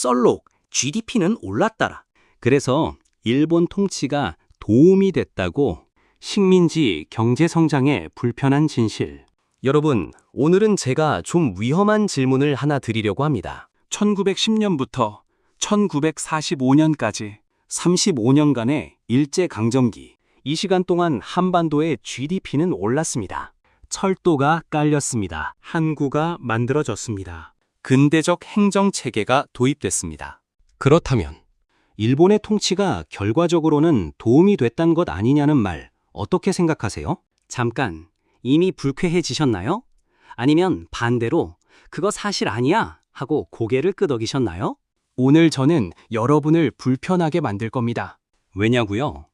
썰록, GDP는 올랐더라. 그래서 일본 통치가 도움이 됐다고. 식민지 경제 성장의 불편한 진실. 여러분, 오늘은 제가 좀 위험한 질문을 하나 드리려고 합니다. 1910년부터 1945년까지 35년간의 일제강점기. 이 시간 동안 한반도의 GDP는 올랐습니다. 철도가 깔렸습니다. 항구가 만들어졌습니다. 근대적 행정체계가 도입됐습니다. 그렇다면 일본의 통치가 결과적으로는 도움이 됐단 것 아니냐는 말 어떻게 생각하세요? 잠깐, 이미 불쾌해지셨나요? 아니면 반대로 그거 사실 아니야 하고 고개를 끄덕이셨나요? 오늘 저는 여러분을 불편하게 만들 겁니다. 왜냐고요?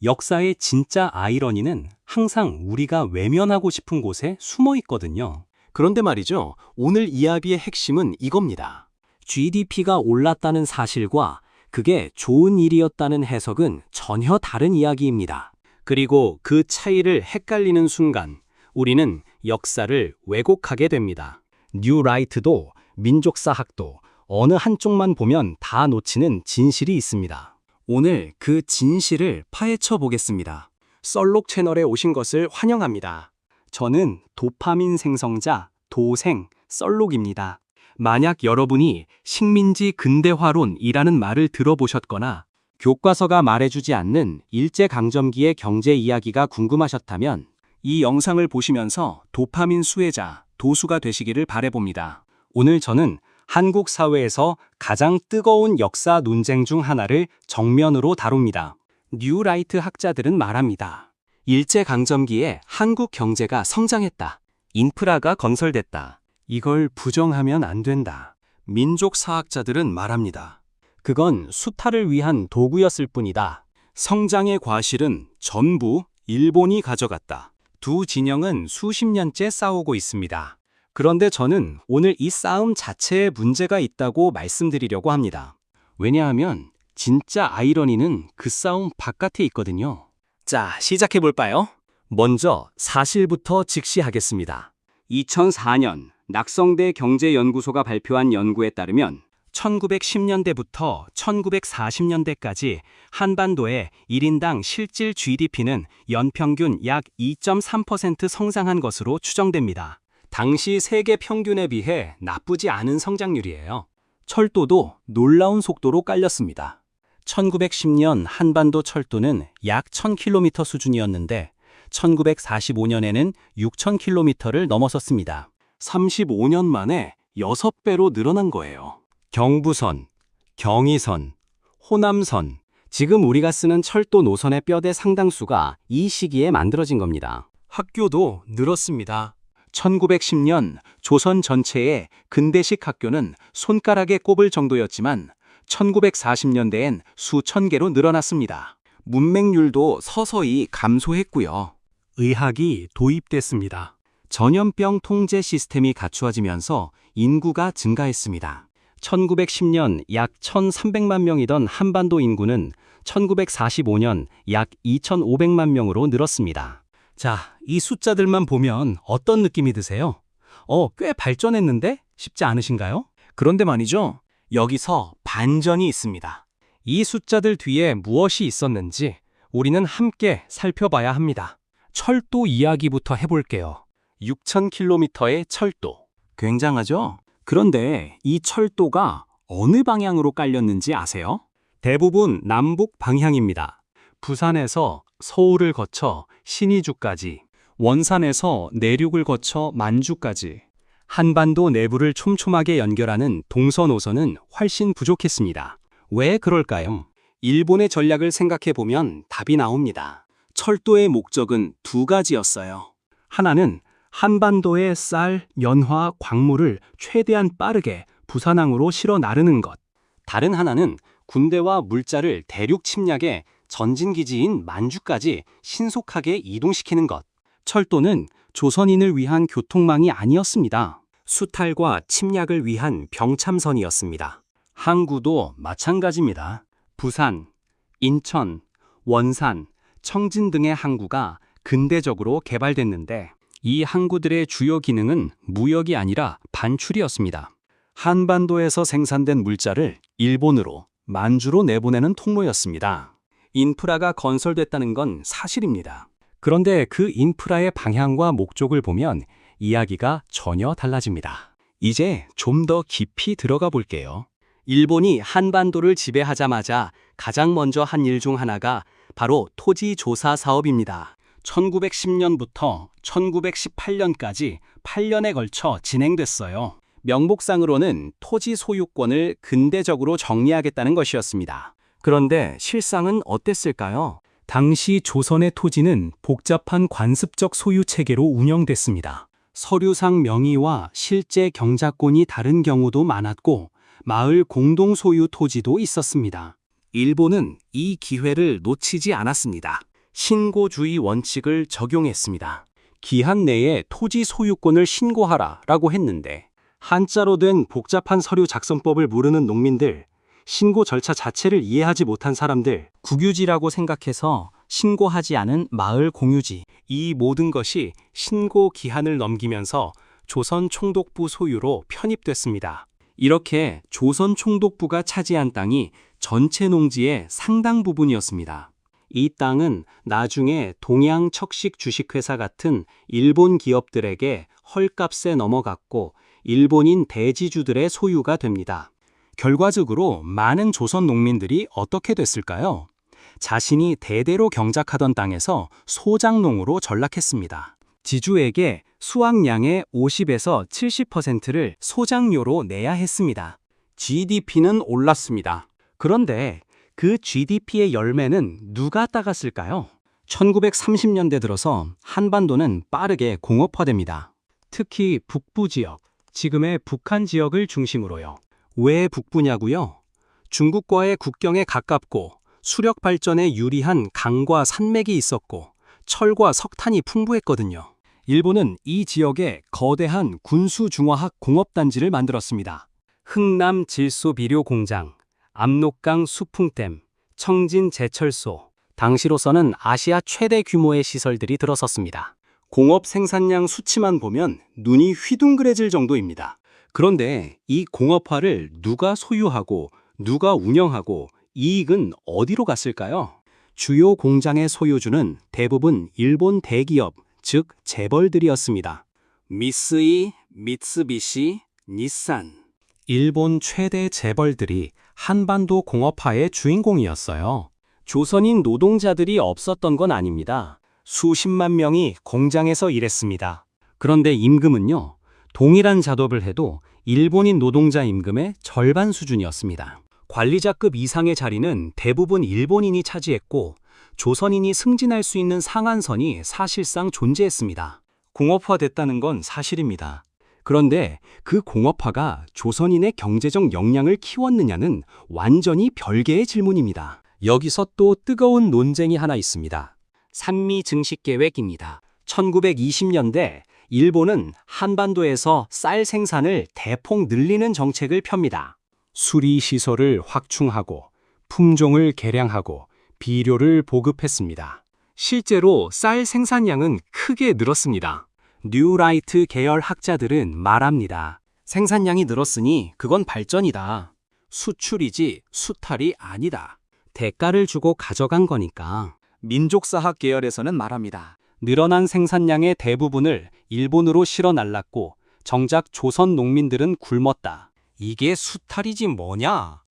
역사의 진짜 아이러니는 항상 우리가 외면하고 싶은 곳에 숨어 있거든요. 그런데 말이죠, 오늘 이야기의 핵심은 이겁니다. GDP가 올랐다는 사실과 그게 좋은 일이었다는 해석은 전혀 다른 이야기입니다. 그리고 그 차이를 헷갈리는 순간 우리는 역사를 왜곡하게 됩니다. 뉴라이트도 민족사학도 어느 한쪽만 보면 다 놓치는 진실이 있습니다. 오늘 그 진실을 파헤쳐 보겠습니다. 썰록 채널에 오신 것을 환영합니다. 저는 도파민 생성자 도생 썰록입니다. 만약 여러분이 식민지 근대화론이라는 말을 들어보셨거나 교과서가 말해주지 않는 일제강점기의 경제 이야기가 궁금하셨다면 이 영상을 보시면서 도파민 수혜자, 도수가 되시기를 바라봅니다. 오늘 저는 한국 사회에서 가장 뜨거운 역사 논쟁 중 하나를 정면으로 다룹니다. 뉴라이트 학자들은 말합니다. 일제강점기에 한국 경제가 성장했다. 인프라가 건설됐다. 이걸 부정하면 안 된다. 민족사학자들은 말합니다. 그건 수탈을 위한 도구였을 뿐이다. 성장의 과실은 전부 일본이 가져갔다. 두 진영은 수십 년째 싸우고 있습니다. 그런데 저는 오늘 이 싸움 자체에 문제가 있다고 말씀드리려고 합니다. 왜냐하면 진짜 아이러니는 그 싸움 바깥에 있거든요. 자, 시작해볼까요? 먼저 사실부터 직시하겠습니다. 2004년 낙성대 경제연구소가 발표한 연구에 따르면 1910년대부터 1940년대까지 한반도의 1인당 실질 GDP는 연평균 약 2.3% 성장한 것으로 추정됩니다. 당시 세계 평균에 비해 나쁘지 않은 성장률이에요. 철도도 놀라운 속도로 깔렸습니다. 1910년 한반도 철도는 약 1000km 수준이었는데 1945년에는 6000km를 넘어섰습니다. 35년 만에 6배로 늘어난 거예요. 경부선, 경의선, 호남선, 지금 우리가 쓰는 철도 노선의 뼈대 상당수가 이 시기에 만들어진 겁니다. 학교도 늘었습니다. 1910년 조선 전체의 근대식 학교는 손가락에 꼽을 정도였지만 1940년대엔 수천 개로 늘어났습니다. 문맹률도 서서히 감소했고요. 의학이 도입됐습니다. 전염병 통제 시스템이 갖추어지면서 인구가 증가했습니다. 1910년 약 1,300만 명이던 한반도 인구는 1945년 약 2,500만 명으로 늘었습니다. 자, 이 숫자들만 보면 어떤 느낌이 드세요? 꽤 발전했는데? 싶지 않으신가요? 그런데 말이죠, 여기서 반전이 있습니다. 이 숫자들 뒤에 무엇이 있었는지 우리는 함께 살펴봐야 합니다. 철도 이야기부터 해볼게요. 6,000km의 철도. 굉장하죠? 그런데 이 철도가 어느 방향으로 깔렸는지 아세요? 대부분 남북 방향입니다. 부산에서 서울을 거쳐 신의주까지, 원산에서 내륙을 거쳐 만주까지. 한반도 내부를 촘촘하게 연결하는 동서 노선은 훨씬 부족했습니다. 왜 그럴까요? 일본의 전략을 생각해보면 답이 나옵니다. 철도의 목적은 두 가지였어요. 하나는 한반도의 쌀, 연화, 광물을 최대한 빠르게 부산항으로 실어 나르는 것. 다른 하나는 군대와 물자를 대륙 침략에 전진기지인 만주까지 신속하게 이동시키는 것. 철도는 조선인을 위한 교통망이 아니었습니다. 수탈과 침략을 위한 병참선이었습니다. 항구도 마찬가지입니다. 부산, 인천, 원산, 청진 등의 항구가 근대적으로 개발됐는데 이 항구들의 주요 기능은 무역이 아니라 반출이었습니다. 한반도에서 생산된 물자를 일본으로 만주로 내보내는 통로였습니다. 인프라가 건설됐다는 건 사실입니다. 그런데 그 인프라의 방향과 목적을 보면 이야기가 전혀 달라집니다. 이제 좀 더 깊이 들어가 볼게요. 일본이 한반도를 지배하자마자 가장 먼저 한 일 중 하나가 바로 토지 조사 사업입니다. 1910년부터 1918년까지 8년에 걸쳐 진행됐어요. 명목상으로는 토지 소유권을 근대적으로 정리하겠다는 것이었습니다. 그런데 실상은 어땠을까요? 당시 조선의 토지는 복잡한 관습적 소유 체계로 운영됐습니다. 서류상 명의와 실제 경작권이 다른 경우도 많았고 마을 공동 소유 토지도 있었습니다. 일본은 이 기회를 놓치지 않았습니다. 신고주의 원칙을 적용했습니다. 기한 내에 토지 소유권을 신고하라라고 했는데 한자로 된 복잡한 서류 작성법을 모르는 농민들, 신고 절차 자체를 이해하지 못한 사람들, 국유지라고 생각해서 신고하지 않은 마을 공유지, 이 모든 것이 신고 기한을 넘기면서 조선 총독부 소유로 편입됐습니다. 이렇게 조선 총독부가 차지한 땅이 전체 농지의 상당 부분이었습니다. 이 땅은 나중에 동양 척식 주식회사 같은 일본 기업들에게 헐값에 넘어갔고 일본인 대지주들의 소유가 됩니다. 결과적으로 많은 조선 농민들이 어떻게 됐을까요? 자신이 대대로 경작하던 땅에서 소작농으로 전락했습니다. 지주에게 수확량의 50에서 70%를 소작료로 내야 했습니다. GDP는 올랐습니다. 그런데 그 GDP의 열매는 누가 따갔을까요? 1930년대 들어서 한반도는 빠르게 공업화됩니다. 특히 북부 지역, 지금의 북한 지역을 중심으로요. 왜 북부냐고요? 중국과의 국경에 가깝고 수력 발전에 유리한 강과 산맥이 있었고 철과 석탄이 풍부했거든요. 일본은 이 지역에 거대한 군수중화학 공업단지를 만들었습니다. 흥남 질소비료공장, 압록강 수풍댐, 청진 제철소, 당시로서는 아시아 최대 규모의 시설들이 들어섰습니다. 공업 생산량 수치만 보면 눈이 휘둥그레질 정도입니다. 그런데 이 공업화를 누가 소유하고 누가 운영하고 이익은 어디로 갔을까요? 주요 공장의 소유주는 대부분 일본 대기업, 즉 재벌들이었습니다. 미쓰이, 미쓰비시, 닛산. 일본 최대 재벌들이 한반도 공업화의 주인공이었어요. 조선인 노동자들이 없었던 건 아닙니다. 수십만 명이 공장에서 일했습니다. 그런데 임금은요, 동일한 작업을 해도 일본인 노동자 임금의 절반 수준이었습니다. 관리자급 이상의 자리는 대부분 일본인이 차지했고 조선인이 승진할 수 있는 상한선이 사실상 존재했습니다. 공업화됐다는 건 사실입니다. 그런데 그 공업화가 조선인의 경제적 역량을 키웠느냐는 완전히 별개의 질문입니다. 여기서 또 뜨거운 논쟁이 하나 있습니다. 산미 증식 계획입니다. 1920년대 일본은 한반도에서 쌀 생산을 대폭 늘리는 정책을 펴니다. 수리 시설을 확충하고 품종을 개량하고 비료를 보급했습니다. 실제로 쌀 생산량은 크게 늘었습니다. 뉴라이트 계열 학자들은 말합니다. 생산량이 늘었으니 그건 발전이다. 수출이지 수탈이 아니다. 대가를 주고 가져간 거니까. 민족사학 계열에서는 말합니다. 늘어난 생산량의 대부분을 일본으로 실어 날랐고 정작 조선 농민들은 굶었다. 이게 수탈이지 뭐냐?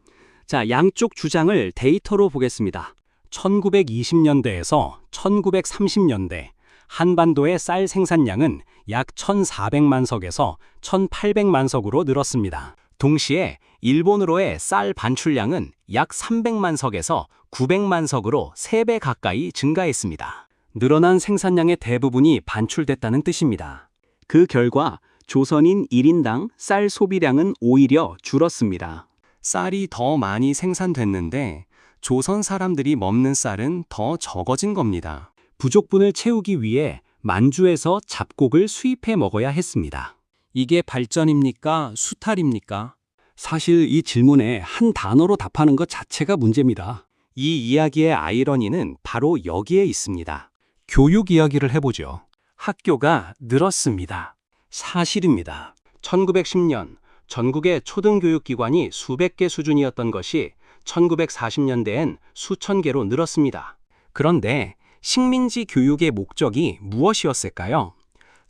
자, 양쪽 주장을 데이터로 보겠습니다. 1920년대에서 1930년대 한반도의 쌀 생산량은 약 1,400만 석에서 1,800만 석으로 늘었습니다. 동시에 일본으로의 쌀 반출량은 약 300만 석에서 900만 석으로 3배 가까이 증가했습니다. 늘어난 생산량의 대부분이 반출됐다는 뜻입니다. 그 결과 조선인 1인당 쌀 소비량은 오히려 줄었습니다. 쌀이 더 많이 생산됐는데 조선 사람들이 먹는 쌀은 더 적어진 겁니다. 부족분을 채우기 위해 만주에서 잡곡을 수입해 먹어야 했습니다. 이게 발전입니까? 수탈입니까? 사실 이 질문에 한 단어로 답하는 것 자체가 문제입니다. 이 이야기의 아이러니는 바로 여기에 있습니다. 교육 이야기를 해보죠. 학교가 늘었습니다. 사실입니다. 1910년, 전국의 초등교육기관이 수백 개 수준이었던 것이 1940년대엔 수천 개로 늘었습니다. 그런데 식민지 교육의 목적이 무엇이었을까요?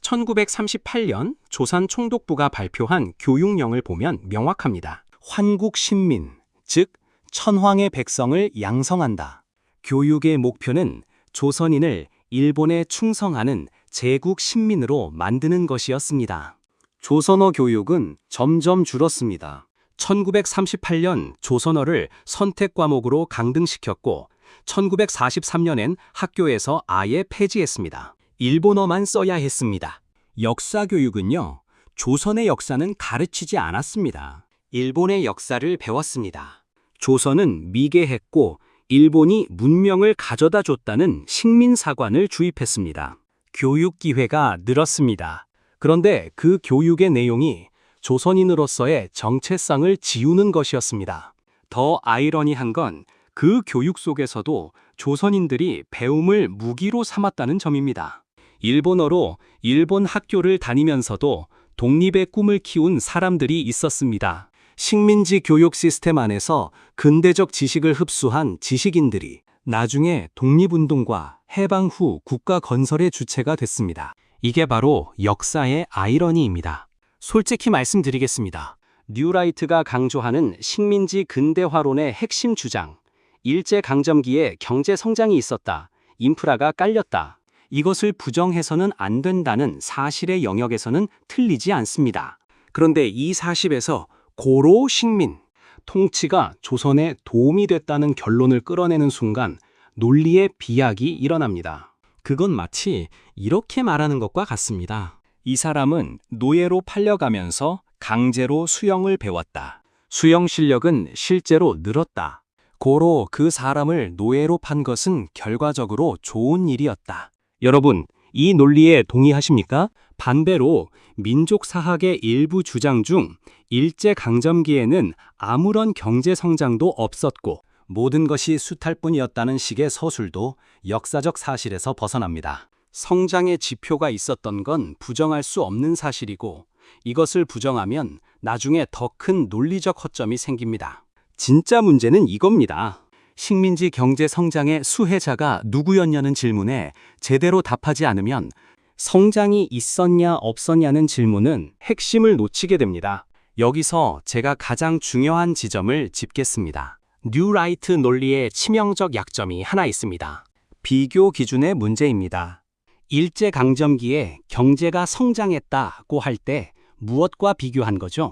1938년 조선 총독부가 발표한 교육령을 보면 명확합니다. 환국신민, 즉 천황의 백성을 양성한다. 교육의 목표는 조선인을 일본에 충성하는 제국 신민으로 만드는 것이었습니다. 조선어 교육은 점점 줄었습니다. 1938년 조선어를 선택 과목으로 강등시켰고 1943년엔 학교에서 아예 폐지했습니다. 일본어만 써야 했습니다. 역사 교육은요, 조선의 역사는 가르치지 않았습니다. 일본의 역사를 배웠습니다. 조선은 미개했고 일본이 문명을 가져다 줬다는 식민사관을 주입했습니다. 교육 기회가 늘었습니다. 그런데 그 교육의 내용이 조선인으로서의 정체성을 지우는 것이었습니다. 더 아이러니한 건 그 교육 속에서도 조선인들이 배움을 무기로 삼았다는 점입니다. 일본어로 일본 학교를 다니면서도 독립의 꿈을 키운 사람들이 있었습니다. 식민지 교육 시스템 안에서 근대적 지식을 흡수한 지식인들이 나중에 독립운동과 해방 후 국가 건설의 주체가 됐습니다. 이게 바로 역사의 아이러니입니다. 솔직히 말씀드리겠습니다. 뉴라이트가 강조하는 식민지 근대화론의 핵심 주장, 일제강점기에 경제 성장이 있었다, 인프라가 깔렸다, 이것을 부정해서는 안 된다는 사실의 영역에서는 틀리지 않습니다. 그런데 이 40에서 고로 식민, 통치가 조선에 도움이 됐다는 결론을 끌어내는 순간 논리의 비약이 일어납니다. 그건 마치 이렇게 말하는 것과 같습니다. 이 사람은 노예로 팔려가면서 강제로 수영을 배웠다. 수영 실력은 실제로 늘었다. 고로 그 사람을 노예로 판 것은 결과적으로 좋은 일이었다. 여러분, 이 논리에 동의하십니까? 반대로 민족사학의 일부 주장 중 일제강점기에는 아무런 경제 성장도 없었고 모든 것이 수탈뿐이었다는 식의 서술도 역사적 사실에서 벗어납니다. 성장의 지표가 있었던 건 부정할 수 없는 사실이고 이것을 부정하면 나중에 더 큰 논리적 허점이 생깁니다. 진짜 문제는 이겁니다. 식민지 경제 성장의 수혜자가 누구였냐는 질문에 제대로 답하지 않으면 성장이 있었냐 없었냐는 질문은 핵심을 놓치게 됩니다. 여기서 제가 가장 중요한 지점을 짚겠습니다. 뉴라이트 논리의 치명적 약점이 하나 있습니다. 비교 기준의 문제입니다. 일제강점기에 경제가 성장했다고 할 때 무엇과 비교한 거죠?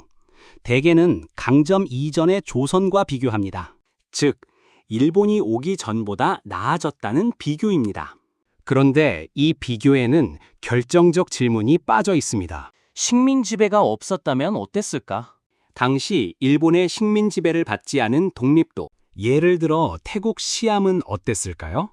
대개는 강점 이전의 조선과 비교합니다. 즉, 일본이 오기 전보다 나아졌다는 비교입니다. 그런데 이 비교에는 결정적 질문이 빠져 있습니다. 식민 지배가 없었다면 어땠을까? 당시 일본의 식민 지배를 받지 않은 독립도, 예를 들어 태국 시암은 어땠을까요?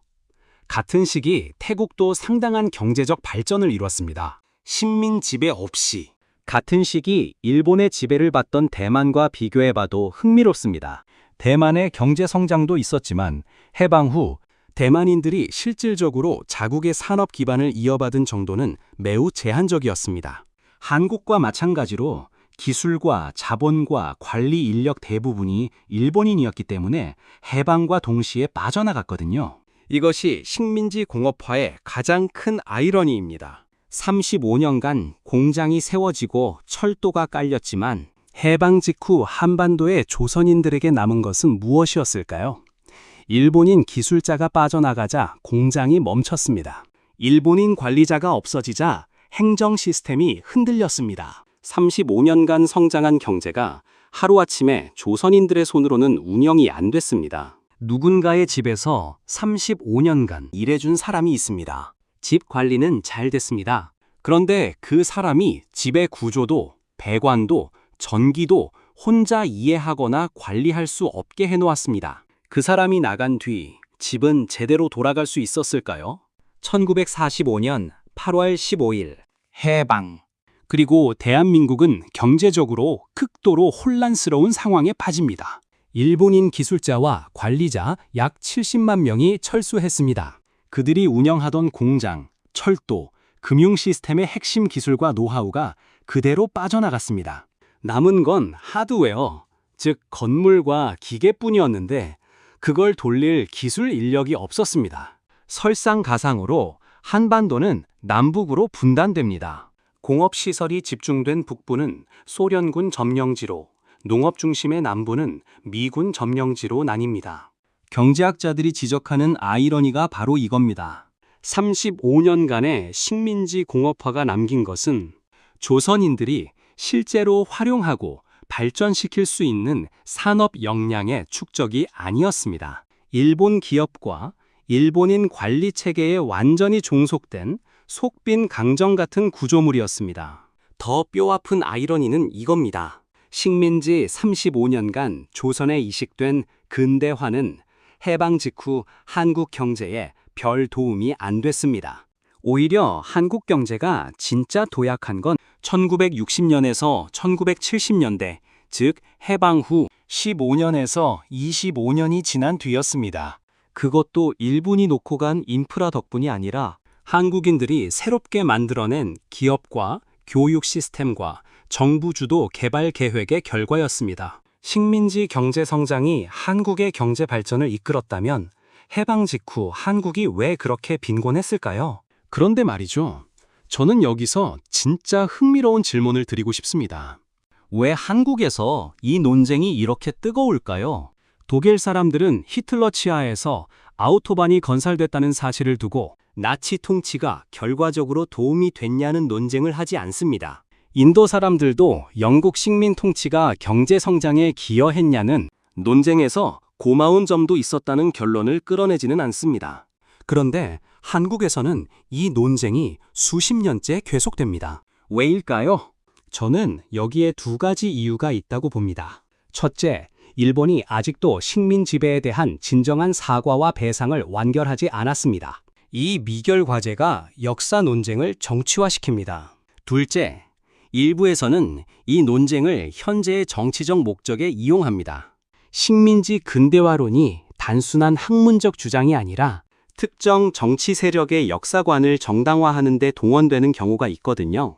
같은 시기 태국도 상당한 경제적 발전을 이뤘습니다. 식민 지배 없이. 같은 시기 일본의 지배를 받던 대만과 비교해봐도 흥미롭습니다. 대만의 경제 성장도 있었지만 해방 후 대만인들이 실질적으로 자국의 산업 기반을 이어받은 정도는 매우 제한적이었습니다. 한국과 마찬가지로 기술과 자본과 관리 인력 대부분이 일본인이었기 때문에 해방과 동시에 빠져나갔거든요. 이것이 식민지 공업화의 가장 큰 아이러니입니다. 35년간 공장이 세워지고 철도가 깔렸지만 해방 직후 한반도의 조선인들에게 남은 것은 무엇이었을까요? 일본인 기술자가 빠져나가자 공장이 멈췄습니다. 일본인 관리자가 없어지자 행정 시스템이 흔들렸습니다. 35년간 성장한 경제가 하루아침에 조선인들의 손으로는 운영이 안 됐습니다. 누군가의 집에서 35년간 일해준 사람이 있습니다. 집 관리는 잘 됐습니다. 그런데 그 사람이 집의 구조도, 배관도, 전기도 혼자 이해하거나 관리할 수 없게 해놓았습니다. 그 사람이 나간 뒤 집은 제대로 돌아갈 수 있었을까요? 1945년 8월 15일 해방. 그리고 대한민국은 경제적으로 극도로 혼란스러운 상황에 빠집니다. 일본인 기술자와 관리자 약 70만 명이 철수했습니다. 그들이 운영하던 공장, 철도, 금융 시스템의 핵심 기술과 노하우가 그대로 빠져나갔습니다. 남은 건 하드웨어, 즉 건물과 기계뿐이었는데 그걸 돌릴 기술 인력이 없었습니다. 설상가상으로 한반도는 남북으로 분단됩니다. 공업시설이 집중된 북부는 소련군 점령지로, 농업 중심의 남부는 미군 점령지로 나뉩니다. 경제학자들이 지적하는 아이러니가 바로 이겁니다. 35년간의 식민지 공업화가 남긴 것은 조선인들이 실제로 활용하고 발전시킬 수 있는 산업 역량의 축적이 아니었습니다. 일본 기업과 일본인 관리 체계에 완전히 종속된 속빈 강정 같은 구조물이었습니다. 더 뼈아픈 아이러니는 이겁니다. 식민지 35년간 조선에 이식된 근대화는 해방 직후 한국 경제에 별 도움이 안 됐습니다. 오히려 한국 경제가 진짜 도약한 건 1960년에서 1970년대, 즉 해방 후 15년에서 25년이 지난 뒤였습니다. 그것도 일본이 놓고 간 인프라 덕분이 아니라 한국인들이 새롭게 만들어낸 기업과 교육 시스템과 정부 주도 개발 계획의 결과였습니다. 식민지 경제 성장이 한국의 경제 발전을 이끌었다면 해방 직후 한국이 왜 그렇게 빈곤했을까요? 그런데 말이죠. 저는 여기서 진짜 흥미로운 질문을 드리고 싶습니다. 왜 한국에서 이 논쟁이 이렇게 뜨거울까요? 독일 사람들은 히틀러 치하에서 아우토반이 건설됐다는 사실을 두고 나치 통치가 결과적으로 도움이 됐냐는 논쟁을 하지 않습니다. 인도 사람들도 영국 식민 통치가 경제 성장에 기여했냐는 논쟁에서 고마운 점도 있었다는 결론을 끌어내지는 않습니다. 그런데 한국에서는 이 논쟁이 수십 년째 계속됩니다. 왜일까요? 저는 여기에 두 가지 이유가 있다고 봅니다. 첫째, 일본이 아직도 식민 지배에 대한 진정한 사과와 배상을 완결하지 않았습니다. 이 미결 과제가 역사 논쟁을 정치화시킵니다. 둘째, 일부에서는 이 논쟁을 현재의 정치적 목적에 이용합니다. 식민지 근대화론이 단순한 학문적 주장이 아니라 특정 정치 세력의 역사관을 정당화하는 데 동원되는 경우가 있거든요.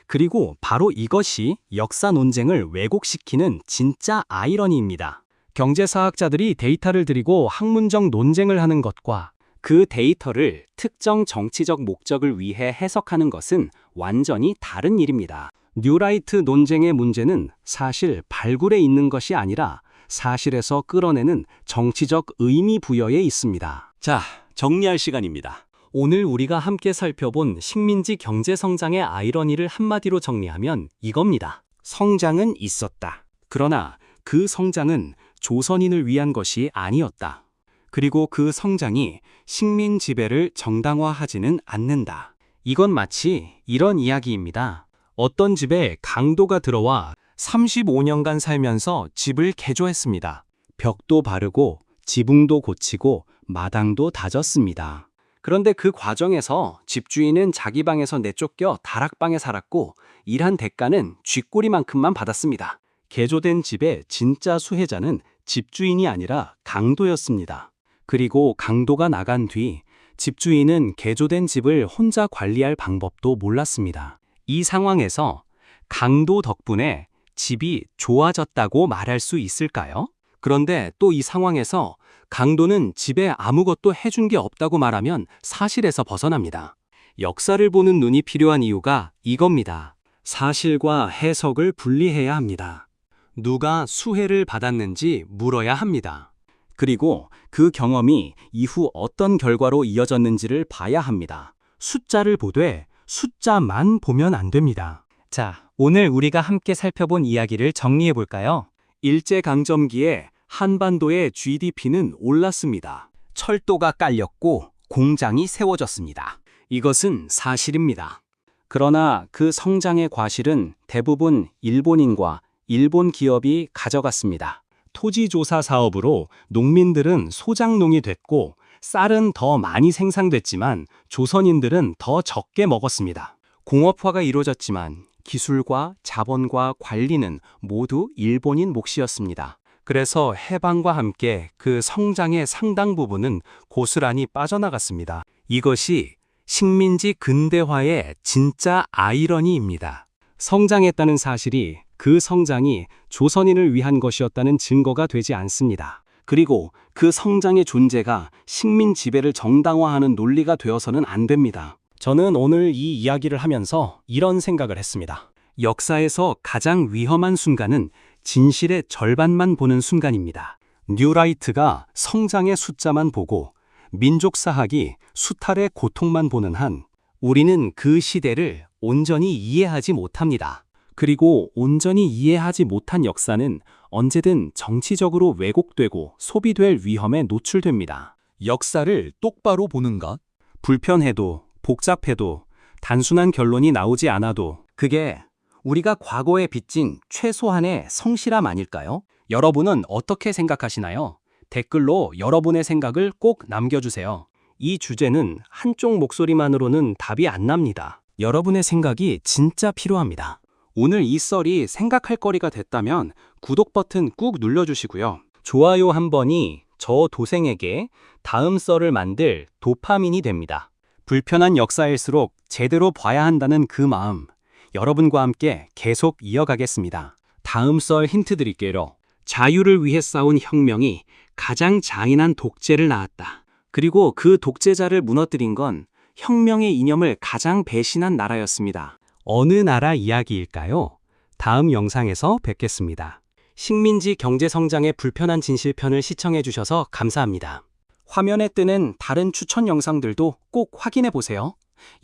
그리고 바로 이것이 역사 논쟁을 왜곡시키는 진짜 아이러니입니다. 경제사학자들이 데이터를 들이고 학문적 논쟁을 하는 것과 그 데이터를 특정 정치적 목적을 위해 해석하는 것은 완전히 다른 일입니다. 뉴라이트 논쟁의 문제는 사실 발굴에 있는 것이 아니라 사실에서 끌어내는 정치적 의미 부여에 있습니다. 자, 정리할 시간입니다. 오늘 우리가 함께 살펴본 식민지 경제 성장의 아이러니를 한마디로 정리하면 이겁니다. 성장은 있었다. 그러나 그 성장은 조선인을 위한 것이 아니었다. 그리고 그 성장이 식민 지배를 정당화하지는 않는다. 이건 마치 이런 이야기입니다. 어떤 집에 강도가 들어와 35년간 살면서 집을 개조했습니다. 벽도 바르고 지붕도 고치고 마당도 다졌습니다. 그런데 그 과정에서 집주인은 자기 방에서 내쫓겨 다락방에 살았고 일한 대가는 쥐꼬리만큼만 받았습니다. 개조된 집의 진짜 수혜자는 집주인이 아니라 강도였습니다. 그리고 강도가 나간 뒤 집주인은 개조된 집을 혼자 관리할 방법도 몰랐습니다. 이 상황에서 강도 덕분에 집이 좋아졌다고 말할 수 있을까요? 그런데 또 이 상황에서 강도는 집에 아무것도 해준 게 없다고 말하면 사실에서 벗어납니다. 역사를 보는 눈이 필요한 이유가 이겁니다. 사실과 해석을 분리해야 합니다. 누가 수혜를 받았는지 물어야 합니다. 그리고 그 경험이 이후 어떤 결과로 이어졌는지를 봐야 합니다. 숫자를 보되 숫자만 보면 안 됩니다. 자, 오늘 우리가 함께 살펴본 이야기를 정리해 볼까요? 일제강점기에 한반도의 GDP는 올랐습니다. 철도가 깔렸고 공장이 세워졌습니다. 이것은 사실입니다. 그러나 그 성장의 과실은 대부분 일본인과 일본 기업이 가져갔습니다. 토지조사 사업으로 농민들은 소작농이 됐고 쌀은 더 많이 생산됐지만 조선인들은 더 적게 먹었습니다. 공업화가 이루어졌지만 기술과 자본과 관리는 모두 일본인 몫이었습니다. 그래서 해방과 함께 그 성장의 상당 부분은 고스란히 빠져나갔습니다. 이것이 식민지 근대화의 진짜 아이러니입니다. 성장했다는 사실이 그 성장이 조선인을 위한 것이었다는 증거가 되지 않습니다. 그리고 그 성장의 존재가 식민 지배를 정당화하는 논리가 되어서는 안 됩니다. 저는 오늘 이 이야기를 하면서 이런 생각을 했습니다. 역사에서 가장 위험한 순간은 진실의 절반만 보는 순간입니다. 뉴라이트가 성장의 숫자만 보고 민족사학이 수탈의 고통만 보는 한 우리는 그 시대를 온전히 이해하지 못합니다. 그리고 온전히 이해하지 못한 역사는 언제든 정치적으로 왜곡되고 소비될 위험에 노출됩니다. 역사를 똑바로 보는 것? 불편해도 복잡해도 단순한 결론이 나오지 않아도 그게 우리가 과거에 빚진 최소한의 성실함 아닐까요? 여러분은 어떻게 생각하시나요? 댓글로 여러분의 생각을 꼭 남겨주세요. 이 주제는 한쪽 목소리만으로는 답이 안 납니다. 여러분의 생각이 진짜 필요합니다. 오늘 이 썰이 생각할 거리가 됐다면 구독 버튼 꾹 눌러주시고요. 좋아요 한 번이 저 도생에게 다음 썰을 만들 도파민이 됩니다. 불편한 역사일수록 제대로 봐야 한다는 그 마음, 여러분과 함께 계속 이어가겠습니다. 다음 썰 힌트 드릴게요. 자유를 위해 싸운 혁명이 가장 잔인한 독재를 낳았다. 그리고 그 독재자를 무너뜨린 건 혁명의 이념을 가장 배신한 나라였습니다. 어느 나라 이야기일까요? 다음 영상에서 뵙겠습니다. 식민지 경제성장의 불편한 진실편을 시청해주셔서 감사합니다. 화면에 뜨는 다른 추천 영상들도 꼭 확인해보세요.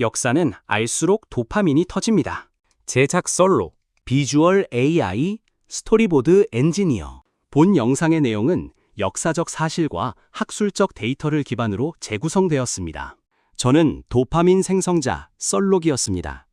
역사는 알수록 도파민이 터집니다. 제작 썰로, 비주얼 AI, 스토리보드 엔지니어. 본 영상의 내용은 역사적 사실과 학술적 데이터를 기반으로 재구성되었습니다. 저는 도파민 생성자 썰록이었습니다.